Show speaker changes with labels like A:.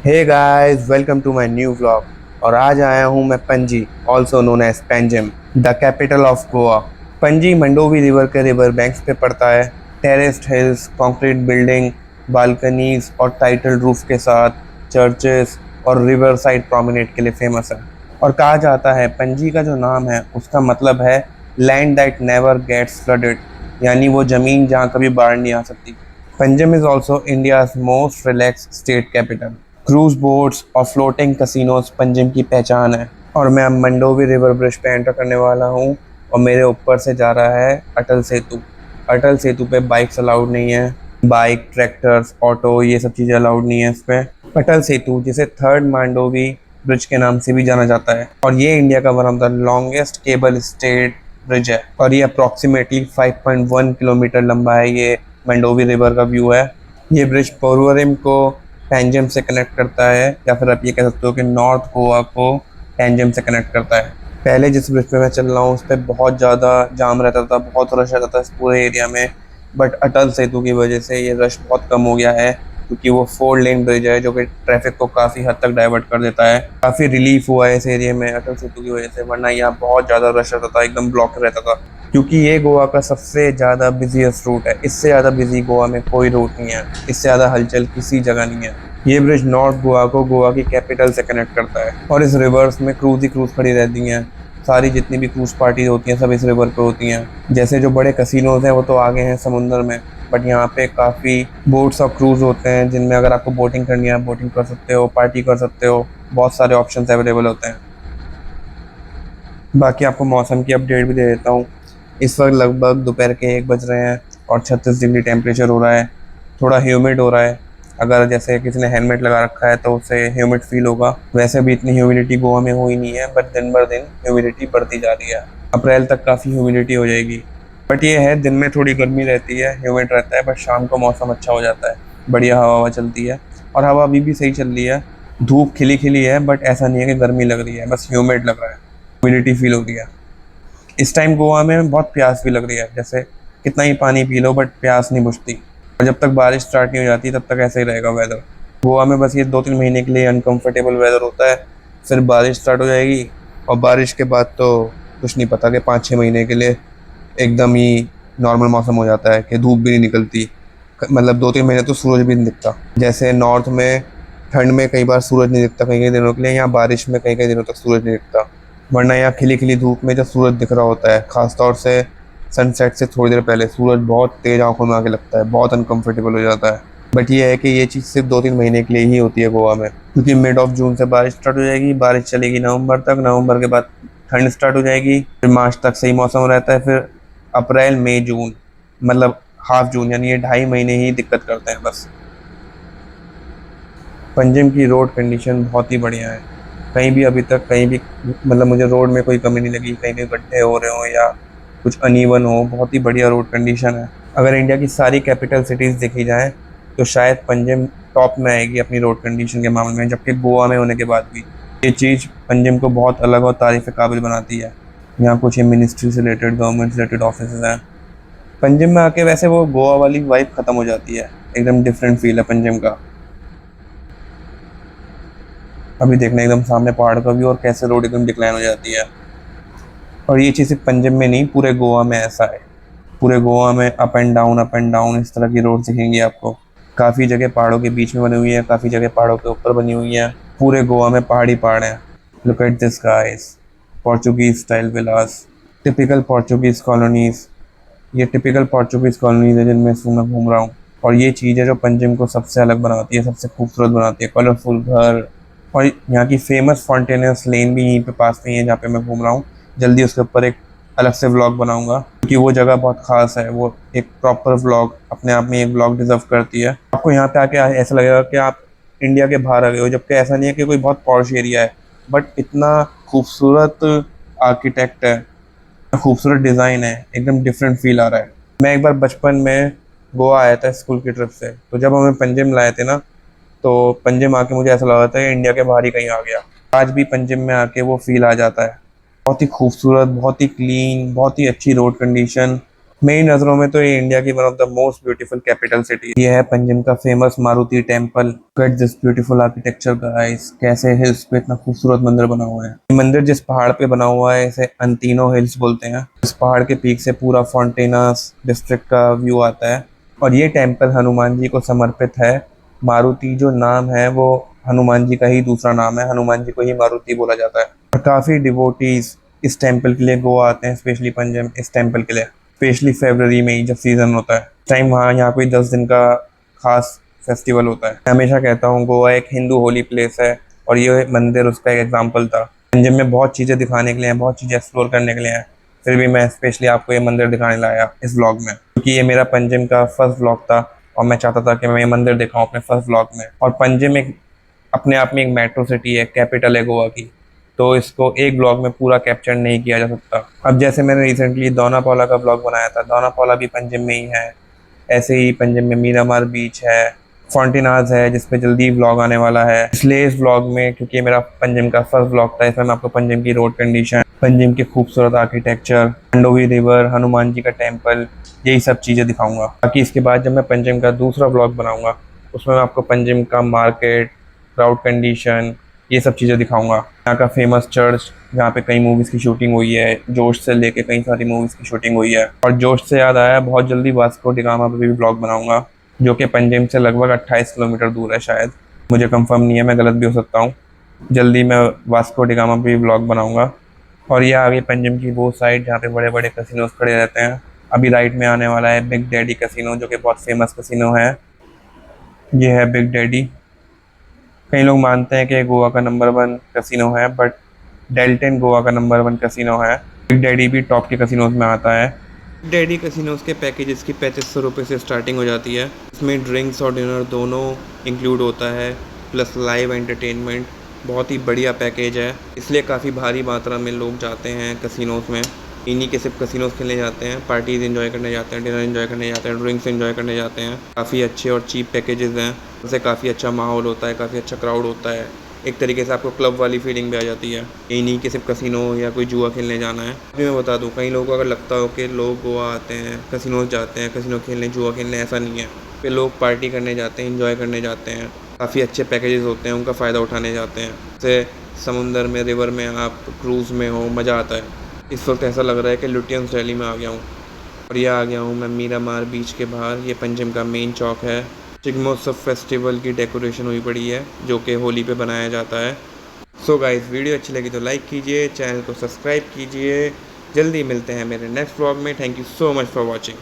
A: Hey guys, welcome to my new vlog. और आज आया हूँ मैं Panaji, also known as Panjim, the capital of Goa. Panaji Mandovi river के रिवर बैंक्स पे पड़ता है। Terraced hills, concrete building, balconies और टाइटल रूफ के साथ चर्चेस और रिवर साइड प्रोमेनेड के लिए फेमस है। और कहा जाता है पणजी का जो नाम है उसका मतलब है land that never gets flooded, यानी वो ज़मीन जहाँ कभी बाढ़ नहीं आ सकती। Panjim is also India's most relax state capital. Cruise boats और फ्लोटिंग कसिनोज पंजिम की पहचान है। और मैं अब मंडोवी रिवर ब्रिज पे एंटर करने वाला हूँ और मेरे ऊपर से जा रहा है अटल सेतु। अटल सेतु पे बाइक्स अलाउड नहीं है। बाइक, ट्रैक्टर्स, ऑटो, ये सब चीज़ें अलाउड नहीं है इस पे। अटल सेतु, जिसे थर्ड मांडोवी ब्रिज के नाम से भी जाना जाता है, और ये इंडिया का one of the longest cable stayed bridge है। और ये अप्रॉक्सीमेटली 5.1 किलोमीटर लंबा है। ये मंडोवी रिवर का व्यू है। ये ब्रिज पोरवरिम को पेंजिम से कनेक्ट करता है, या फिर आप ये कह सकते हो कि नॉर्थ गोवा को पेंजिम से कनेक्ट करता है। पहले जिस ब्रिज पे मैं चल रहा हूँ उस पर बहुत ज़्यादा जाम रहता था, बहुत रश रहता था इस पूरे एरिया में। बट अटल सेतु की वजह से ये रश बहुत कम हो गया है, क्योंकि वो 4 लेन ब्रिज है जो कि ट्रैफिक को काफ़ी हद तक डाइवर्ट कर देता है। काफ़ी रिलीफ हुआ है इस एरिया में अटल सेतु की वजह से, वरना यहाँ बहुत ज़्यादा रश रहता था, एकदम ब्लॉक रहता था। क्योंकि ये गोवा का सबसे ज़्यादा बिजीएस्ट रूट है। इससे ज़्यादा बिजी गोवा में कोई रूट नहीं है, इससे ज़्यादा हलचल किसी जगह नहीं है। ये ब्रिज नॉर्थ गोवा को गोवा की कैपिटल से कनेक्ट करता है। और इस रिवर्स में क्रूज ही क्रूज खड़ी रहती हैं। सारी जितनी भी क्रूज पार्टीज होती हैं सब इस रिवर पे होती हैं। जैसे जो बड़े कसिनोज हैं वो तो आगे हैं समुंदर में, बट यहाँ पे काफ़ी बोट्स और क्रूज होते हैं जिनमें अगर आपको बोटिंग करनी है आप बोटिंग कर सकते हो, पार्टी कर सकते हो। बहुत सारे ऑप्शंस अवेलेबल होते हैं। बाकी आपको मौसम की अपडेट भी दे देता हूँ। इस वक्त लगभग दोपहर के 1 बज रहे हैं और 36 डिग्री टेम्परेचर हो रहा है। थोड़ा ह्यूमिड हो रहा है। अगर जैसे किसी ने हेलमेट लगा रखा है तो उससे ह्यूमिड फील होगा। वैसे भी इतनी ह्यूमिडिटी गोवा में हुई नहीं है, बट दिन बर दिन ह्यूमिडिटी बढ़ती जा रही है। अप्रैल तक काफ़ी ह्यूमिडिटी हो जाएगी। बट ये है, दिन में थोड़ी गर्मी रहती है, ह्यूमिड रहता है, बट शाम को मौसम अच्छा हो जाता है। बढ़िया हवा हवा चलती है। और हवा अभी भी सही चल रही है। धूप खिली खिली है, बट ऐसा नहीं है कि गर्मी लग रही है, बस ह्यूमिड लग रहा है, ह्यूमिडिटी फील हो रही है। इस टाइम गोवा में बहुत प्यास भी लग रही है, जैसे कितना ही पानी पी लो बट प्यास नहीं बुझती। और जब तक बारिश स्टार्ट नहीं हो जाती तब तक ऐसा ही रहेगा वेदर। गोवा में बस ये 2-3 महीने के लिए अनकंफर्टेबल वेदर होता है, फिर बारिश स्टार्ट हो जाएगी। और बारिश के बाद तो कुछ नहीं पता कि 5-6 महीने के लिए एकदम ही नॉर्मल मौसम हो जाता है कि धूप भी नहीं निकलती। मतलब 2-3 महीने तो सूरज भी नहीं दिखता। जैसे नॉर्थ में ठंड में कई बार सूरज नहीं दिखता कई कई दिनों के लिए, यहाँ बारिश में कई कई दिनों तक सूरज नहीं दिखता। वरना यहाँ खिली खिली धूप में जब सूरज दिख रहा होता है, खासतौर से सनसेट से थोड़ी देर पहले, सूरज बहुत तेज आंखों में आके लगता है, बहुत अनकंफर्टेबल हो जाता है। बट ये है कि ये चीज़ सिर्फ 2-3 महीने के लिए ही होती है गोवा में, क्योंकि मिड ऑफ जून से बारिश स्टार्ट हो जाएगी, बारिश चलेगी नवंबर तक, नवंबर के बाद ठंड स्टार्ट हो जाएगी, फिर मार्च तक सही मौसम रहता है, फिर अप्रैल मई जून, मतलब हाफ जून, यानी ये 2.5 महीने ही दिक्कत करते हैं बस। पंजिम की रोड कंडीशन बहुत ही बढ़िया है। कहीं भी अभी तक कहीं भी मतलब मुझे रोड में कोई कमी नहीं लगी, कहीं भी गड्ढे हो रहे हो या कुछ अनइवन हो, बहुत ही बढ़िया रोड कंडीशन है। अगर इंडिया की सारी कैपिटल सिटीज़ देखी जाए तो शायद पंजिम टॉप में आएगी अपनी रोड कंडीशन के मामले में, जबकि गोवा में होने के बाद भी ये चीज़ पंजिम को बहुत अलग और तारीफ़ काबिल बनाती है। यहाँ कुछ मिनिस्ट्री से रिलेटेड, गवर्नमेंट से रिलेटेड ऑफिस हैं। पंजिम में आके वैसे वो गोवा वाली वाइब ख़त्म हो जाती है, एकदम डिफरेंट फील है पंजिम का। अभी देखना एकदम सामने पहाड़ का व्यू और कैसे रोड एकदम डिक्लाइन हो जाती है। और ये चीज़ सिर्फ पंजाब में नहीं, पूरे गोवा में ऐसा है। पूरे गोवा में अप एंड डाउन इस तरह की रोड दिखेंगी आपको। काफ़ी जगह पहाड़ों के बीच में बनी हुई है, काफ़ी जगह पहाड़ों के ऊपर बनी हुई है। पूरे गोवा में पहाड़ी पहाड़ हैं। Look at this guys, Portuguese style villas, typical Portuguese colonies. ये टिपिकल पोर्चुगीज कॉलोनीज है जिनमें से मैं घूम रहा हूँ। और ये चीज़ है जो पंजिम को सबसे अलग बनाती है, सबसे खूबसूरत बनाती है। कलरफुल घर, और यहाँ की फेमस फॉन्टेनियस लेन भी यहीं पे पास में ही है जहाँ पे मैं घूम रहा हूँ। जल्दी उसके ऊपर एक अलग से व्लॉग बनाऊंगा, क्योंकि वो जगह बहुत खास है। वो एक प्रॉपर व्लॉग अपने आप में एक व्लॉग डिजर्व करती है। आपको यहाँ पे आके ऐसा लगेगा कि आप इंडिया के बाहर आ गए हो, जबकि ऐसा नहीं है कि कोई बहुत पॉश एरिया है। बट इतना खूबसूरत आर्किटेक्ट है, खूबसूरत डिज़ाइन है, एकदम डिफरेंट फील आ रहा है। मैं एक बार बचपन में गोवा आया था स्कूल की ट्रिप से, तो जब हमें पंजिम लाए थे ना, तो पंजिम आके मुझे ऐसा लगा था कि इंडिया के बाहर ही कहीं आ गया। आज भी पंजिम में आके वो फील आ जाता है। बहुत ही खूबसूरत, बहुत ही क्लीन, बहुत ही अच्छी रोड कंडीशन, मेरी नज़रों में तो ये इंडिया की one of the most beautiful capital city ये है पंजिम का famous Maruti temple. Get this beautiful architecture guys, कैसे हिल्स पे इतना खूबसूरत मंदिर बना हुआ है। ये मंदिर जिस पहाड़ पे बना हुआ है इसे अंतिनो हिल्स बोलते हैं। इस पहाड़ के पीक से पूरा फॉन्टेनास डिस्ट्रिक्ट का व्यू आता है और ये टेम्पल हनुमान जी को समर्पित है। मारुति जो नाम है वो हनुमान जी का ही दूसरा नाम है, हनुमान जी को ही मारुति बोला जाता है। और काफ़ी डिवोटीज इस टेम्पल के लिए गोवा आते हैं, स्पेशली पंजिम इस टेम्पल के लिए, स्पेशली फरवरी में ही जब सीज़न होता है। टाइम वहाँ यहाँ कोई 10 दिन का खास फेस्टिवल होता है। मैं हमेशा कहता हूँ गोवा एक हिंदू होली प्लेस है और ये मंदिर उसका एक एग्जाम्पल था। पंजिम में बहुत चीज़ें दिखाने के लिए हैं, बहुत चीज़ें एक्सप्लोर करने के लिए हैं, फिर भी मैं स्पेशली आपको ये मंदिर दिखाने लाया इस व्लॉग में, क्योंकि ये मेरा पंजिम का फर्स्ट व्लॉग था और मैं चाहता था कि मैं ये मंदिर दिखाऊँ अपने फर्स्ट व्लॉग में। और पंजिम एक अपने आप में एक मेट्रो सिटी है, कैपिटल है गोवा की, तो इसको एक ब्लॉग में पूरा कैप्चर नहीं किया जा सकता। अब जैसे मैंने रिसेंटली दोनापावला का ब्लॉग बनाया था, दोनापावला भी पंजिम में ही है, ऐसे ही पंजिम में मीरामार बीच है, फॉन्टिनाज है जिस पे जल्दी व्लॉग आने वाला है। इसलिए इस व्लॉग में, क्योंकि ये मेरा पंजिम का फर्स्ट व्लॉग था, इसमें मैं आपको पंजिम की रोड कंडीशन, पंजिम के खूबसूरत आर्किटेक्चर, मंडोवी रिवर, हनुमान जी का टेम्पल, यही सब चीज़ें दिखाऊंगा। बाकी इसके बाद जब मैं पंजिम का दूसरा व्लॉग बनाऊंगा उसमें मैं आपको पंजिम का मार्केट, क्राउड कंडीशन, ये सब चीज़ें दिखाऊंगा। यहाँ का फेमस चर्च जहाँ पे कई मूवीज़ की शूटिंग हुई है, जोश से लेके कई सारी मूवीज़ की शूटिंग हुई है। और जोश से याद आया, बहुत जल्दी वास्को डी गामा पे भी ब्लॉग बनाऊंगा जो कि पंजिम से लगभग 28 किलोमीटर दूर है शायद, मुझे कंफर्म नहीं है, मैं गलत भी हो सकता हूँ। जल्दी मैं वास्को डी गामा पे भी ब्लॉग बनाऊंगा। और ये आगे पंजिम की वो साइड जहाँ पे बड़े बड़े कसिनोज खड़े रहते हैं। अभी राइट में आने वाला है बिग डैडी कसिनो जो कि बहुत फेमस कसिनो है। ये है बिग डैडी। कई लोग मानते हैं कि गोवा का नंबर 1 कसिनो है, बट डेल्टन गोवा का नंबर 1 कसिनो है। बिग डैडी भी टॉप के कसिनोज में आता है। बिग डैडी कसिनोज के पैकेजेस की 3500 रुपये से स्टार्टिंग हो जाती है। इसमें ड्रिंक्स और डिनर दोनों इंक्लूड होता है, प्लस लाइव एंटरटेनमेंट। बहुत ही बढ़िया पैकेज है, इसलिए काफ़ी भारी मात्रा में लोग जाते हैं कसिनोज में। इन्हीं के सिर्फ कसिनोज खेलने जाते हैं, पार्टीज़ एंजॉय करने जाते हैं, डिनर एंजॉय करने जाते हैं, ड्रिंक्स एंजॉय करने जाते हैं। काफ़ी अच्छे और चीप पैकेजेस हैं, उससे काफ़ी अच्छा माहौल होता है, काफ़ी अच्छा क्राउड होता है। एक तरीके से आपको क्लब वाली फीलिंग भी आ जाती है। यही नहीं कि सिर्फ कसिनो या कोई जुआ खेलने जाना है। अभी मैं बता दूँ, कई लोगों को अगर लगता हो कि लोग गोवा आते हैं, कसिनोज जाते हैं, कसिनो खेलने, जुआ खेलने, ऐसा नहीं है। फिर लोग पार्टी करने जाते हैं, इंजॉय करने जाते हैं, काफ़ी अच्छे पैकेजेस होते हैं, उनका फ़ायदा उठाने जाते हैं। जैसे समुंदर में, रिवर में आप क्रूज़ में हो, मज़ा आता है। इस वक्त ऐसा लग रहा है कि लुटियंस वैली में आ गया हूँ। और ये आ गया हूँ मैं मीरामार बीच के बाहर। ये पंजिम का मेन चौक है। चिग्मोत्सव फेस्टिवल की डेकोरेशन हुई पड़ी है जो कि होली पे बनाया जाता है। सो गाइस, वीडियो अच्छी लगी तो लाइक कीजिए, चैनल को सब्सक्राइब कीजिए। जल्दी मिलते हैं मेरे नेक्स्ट व्लॉग में। Thank you so much for watching.